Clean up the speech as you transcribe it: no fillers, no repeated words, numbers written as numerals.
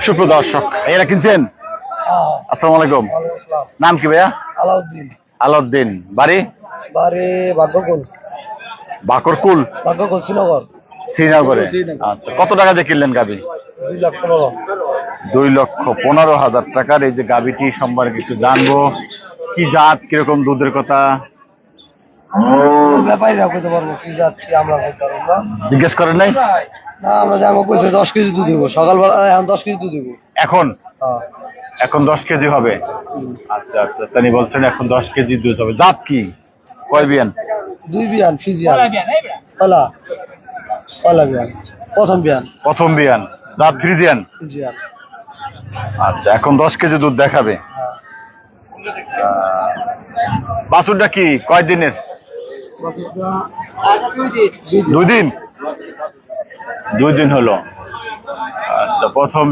সুপ্রদর্শক এরা কিনছেন। আসসালামু আলাইকুম। নাম কি ভাইয়া? আলাউদ্দিন। আলাউদ্দিন। বাড়ি? বাড়ি ভাগ্যকুল। বাকরকুল? ভাগ্যকুল শ্রীনগর। শ্রীনগরে। আচ্ছা, কত টাকা দিয়ে কিনলেন গাভী? 2,15,000। 2,15,000 টাকার এই যে গাভীটি সম্পর্কে একটু জানবো। কি জাত, কিরকম দুধের কথা? ব্যাপারীরা কইতে পারবো কি যাচ্ছি, আমরা কইতে পারবো না। জিজ্ঞেস করেন নাই? না, আমরা যাবো কইছে 10 কেজি দুধ দিব সকালবেলা, এখন 10 কেজি দুধ দিব। এখন হ্যাঁ। এখন 10 কেজি হবে। আচ্ছা আচ্ছা, তানি বলছেন এখন 10 কেজি দুধ হবে। জাত কি? কয় বিয়ান? 2 বিয়ান ফিজিয়ান। পয়লা পয়লা বিয়ান, প্রথম বিয়ান। প্রথম বিয়ান। জাত ফ্রিজিয়ান। ফিজিয়ান। আচ্ছা, এখন 10 কেজি দুধ দেখাবে। বাছুরটা কি কয় দিনের? 2 দিন। 2 দিন হলো। আচ্ছা, প্রথম